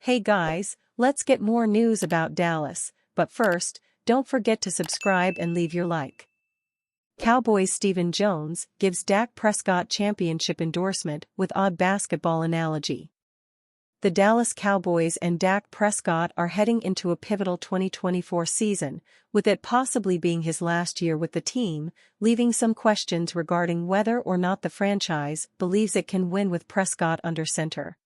Hey guys, let's get more news about Dallas, but first, don't forget to subscribe and leave your like. Cowboys Stephen Jones gives Dak Prescott championship endorsement with odd basketball analogy. The Dallas Cowboys and Dak Prescott are heading into a pivotal 2024 season, with it possibly being his last year with the team, leaving some questions regarding whether or not the franchise believes it can win with Prescott under center.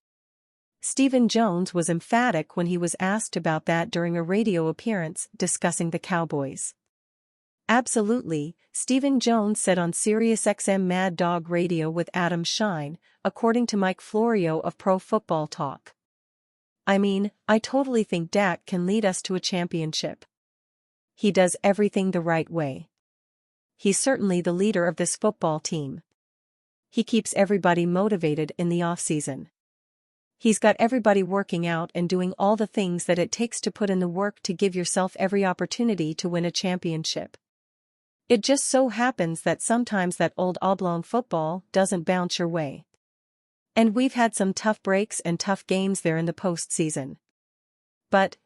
Stephen Jones was emphatic when he was asked about that during a radio appearance discussing the Cowboys. Absolutely, Stephen Jones said on SiriusXM Mad Dog Radio with Adam Shine, according to Mike Florio of Pro Football Talk. I totally think Dak can lead us to a championship. He does everything the right way. He's certainly the leader of this football team. He keeps everybody motivated in the offseason. He's got everybody working out and doing all the things that it takes to put in the work to give yourself every opportunity to win a championship. It just so happens that sometimes that old oblong football doesn't bounce your way. And we've had some tough breaks and tough games there in the postseason. But,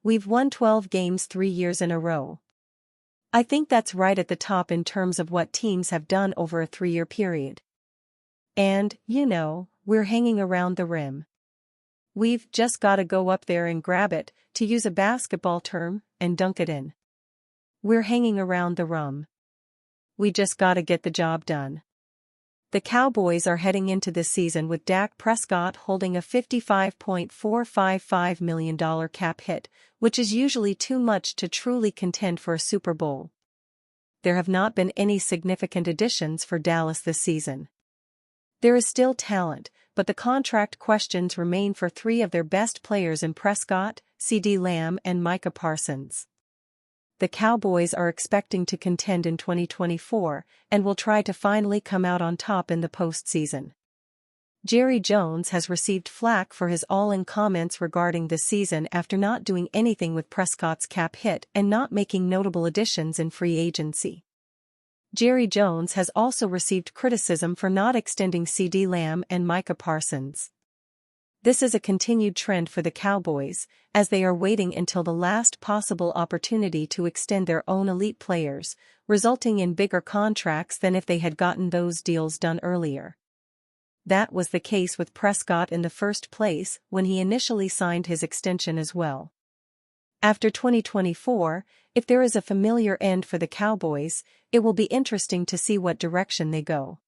we've won 12 games 3 years in a row. I think that's right at the top in terms of what teams have done over a 3-year period. And, we're hanging around the rim. We've just gotta go up there and grab it, to use a basketball term, and dunk it in. We're hanging around the rim. We just gotta get the job done. The Cowboys are heading into this season with Dak Prescott holding a $55.455 million cap hit, which is usually too much to truly contend for a Super Bowl. There have not been any significant additions for Dallas this season. There is still talent, but the contract questions remain for 3 of their best players in Prescott, CeeDee Lamb and Micah Parsons. The Cowboys are expecting to contend in 2024 and will try to finally come out on top in the postseason. Jerry Jones has received flack for his all-in comments regarding this season after not doing anything with Prescott's cap hit and not making notable additions in free agency. Jerry Jones has also received criticism for not extending CeeDee Lamb and Micah Parsons. This is a continued trend for the Cowboys, as they are waiting until the last possible opportunity to extend their own elite players, resulting in bigger contracts than if they had gotten those deals done earlier. That was the case with Prescott in the first place when he initially signed his extension as well. After 2024, if there is a familiar end for the Cowboys, it will be interesting to see what direction they go.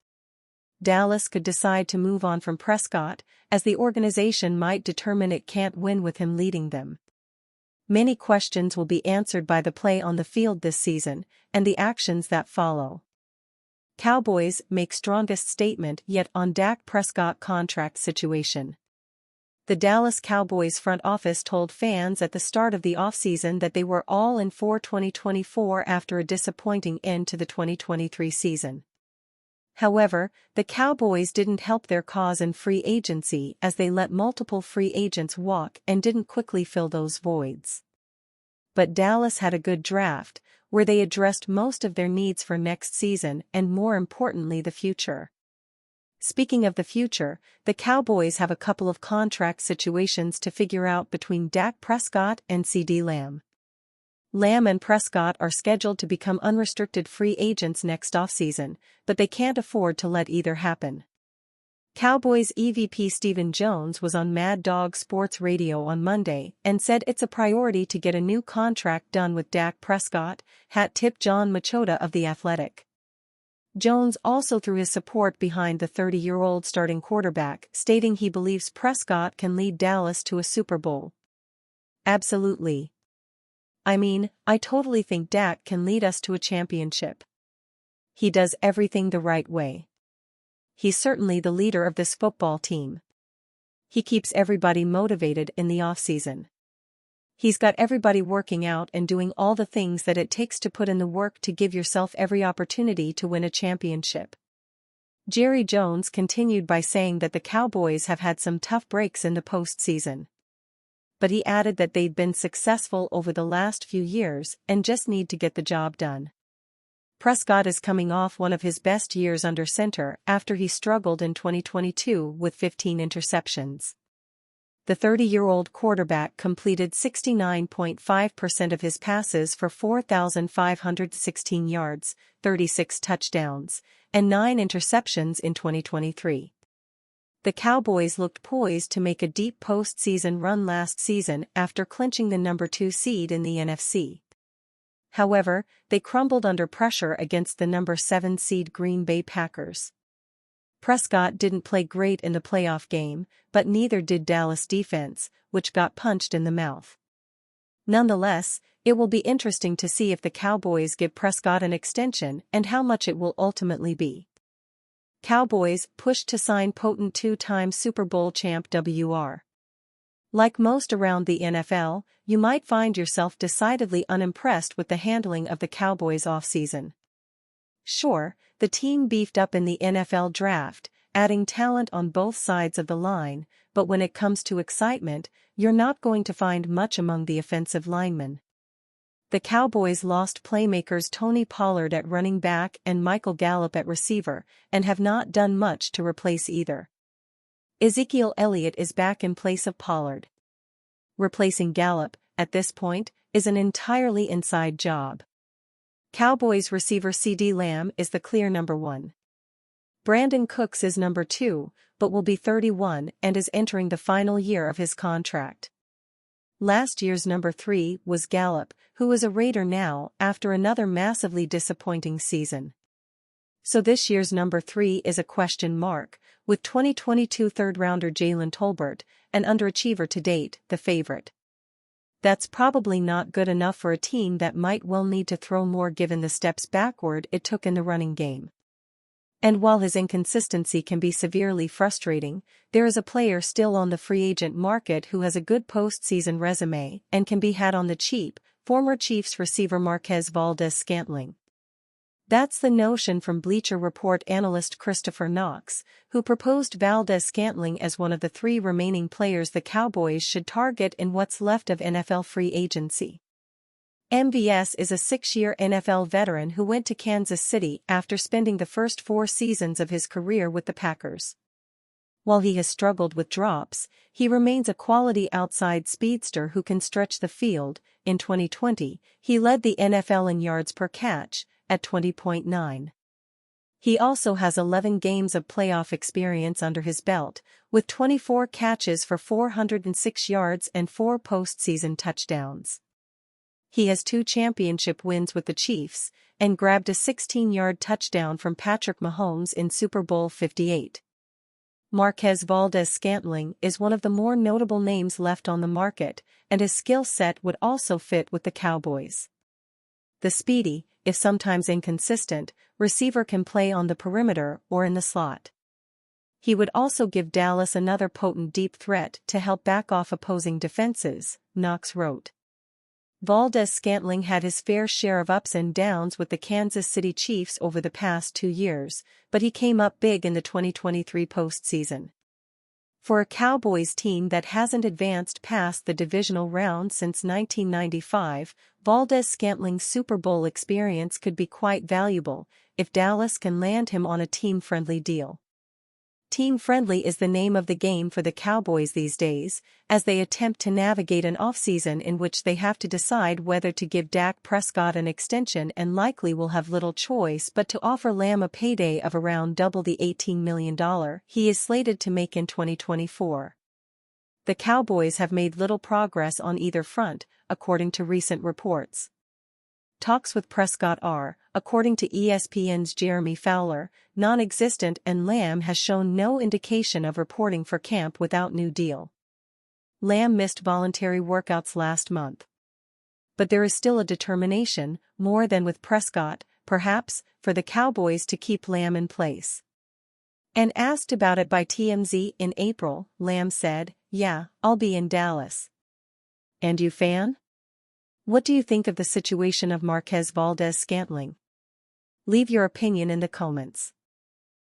Dallas could decide to move on from Prescott, as the organization might determine it can't win with him leading them. Many questions will be answered by the play on the field this season, and the actions that follow. Cowboys make strongest statement yet on Dak Prescott contract situation. The Dallas Cowboys front office told fans at the start of the offseason that they were all in for 2024 after a disappointing end to the 2023 season. However, the Cowboys didn't help their cause in free agency as they let multiple free agents walk and didn't quickly fill those voids. But Dallas had a good draft, where they addressed most of their needs for next season and more importantly the future. Speaking of the future, the Cowboys have a couple of contract situations to figure out between Dak Prescott and CeeDee Lamb. Lamb and Prescott are scheduled to become unrestricted free agents next offseason, but they can't afford to let either happen. Cowboys EVP Stephen Jones was on Mad Dog Sports Radio on Monday and said it's a priority to get a new contract done with Dak Prescott, hat tip John Machota of The Athletic. Jones also threw his support behind the 30-year-old starting quarterback, stating he believes Prescott can lead Dallas to a Super Bowl. Absolutely. I totally think Dak can lead us to a championship. He does everything the right way. He's certainly the leader of this football team. He keeps everybody motivated in the offseason. He's got everybody working out and doing all the things that it takes to put in the work to give yourself every opportunity to win a championship. Jerry Jones continued by saying that the Cowboys have had some tough breaks in the postseason. But he added that they'd been successful over the last few years and just need to get the job done. Prescott is coming off one of his best years under center after he struggled in 2022 with 15 interceptions. The 30-year-old quarterback completed 69.5% of his passes for 4,516 yards, 36 touchdowns, and 9 interceptions in 2023. The Cowboys looked poised to make a deep postseason run last season after clinching the number 2 seed in the NFC. However, they crumbled under pressure against the number 7 seed Green Bay Packers. Prescott didn't play great in the playoff game, but neither did Dallas' defense, which got punched in the mouth. Nonetheless, it will be interesting to see if the Cowboys give Prescott an extension and how much it will ultimately be. Cowboys pushed to sign potent 2-time Super Bowl champ Wr. Like most around the NFL, you might find yourself decidedly unimpressed with the handling of the Cowboys' offseason. Sure, the team beefed up in the NFL draft, adding talent on both sides of the line, but when it comes to excitement, you're not going to find much among the offensive linemen. The Cowboys lost playmakers Tony Pollard at running back and Michael Gallup at receiver, and have not done much to replace either. Ezekiel Elliott is back in place of Pollard. Replacing Gallup, at this point, is an entirely inside job. Cowboys receiver CeeDee Lamb is the clear number 1. Brandon Cooks is number 2, but will be 31 and is entering the final year of his contract. Last year's number 3 was Gallup, who is a Raider now after another massively disappointing season. So this year's number 3 is a question mark, with 2022 third-rounder Jalen Tolbert, an underachiever to date, the favorite. That's probably not good enough for a team that might well need to throw more given the steps backward it took in the running game. And while his inconsistency can be severely frustrating, there is a player still on the free agent market who has a good postseason resume and can be had on the cheap, former Chiefs receiver Marquez Valdes-Scantling. That's the notion from Bleacher Report analyst Christopher Knox, who proposed Valdes-Scantling as one of the 3 remaining players the Cowboys should target in what's left of NFL free agency. MVS is a 6-year NFL veteran who went to Kansas City after spending the first 4 seasons of his career with the Packers. While he has struggled with drops, he remains a quality outside speedster who can stretch the field. In 2020, he led the NFL in yards per catch, at 20.9. He also has 11 games of playoff experience under his belt, with 24 catches for 406 yards and 4 postseason touchdowns. He has 2 championship wins with the Chiefs, and grabbed a 16-yard touchdown from Patrick Mahomes in Super Bowl 58. Marquez Valdes-Scantling is one of the more notable names left on the market, and his skill set would also fit with the Cowboys. The speedy, if sometimes inconsistent, receiver can play on the perimeter or in the slot. He would also give Dallas another potent deep threat to help back off opposing defenses, Knox wrote. Valdes-Scantling had his fair share of ups and downs with the Kansas City Chiefs over the past 2 years, but he came up big in the 2023 postseason. For a Cowboys team that hasn't advanced past the divisional round since 1995, Valdes-Scantling's Super Bowl experience could be quite valuable if Dallas can land him on a team-friendly deal. Team-friendly is the name of the game for the Cowboys these days, as they attempt to navigate an offseason in which they have to decide whether to give Dak Prescott an extension and likely will have little choice but to offer Lamb a payday of around double the $18 million he is slated to make in 2024. The Cowboys have made little progress on either front, according to recent reports. Talks with Prescott are, according to ESPN's Jeremy Fowler, non-existent, and Lamb has shown no indication of reporting for camp without new deal. Lamb missed voluntary workouts last month. But there is still a determination, more than with Prescott, perhaps, for the Cowboys to keep Lamb in place. And asked about it by TMZ in April, Lamb said, "Yeah, I'll be in Dallas." And you, fan? What do you think of the situation of Marquez Valdes-Scantling? Leave your opinion in the comments.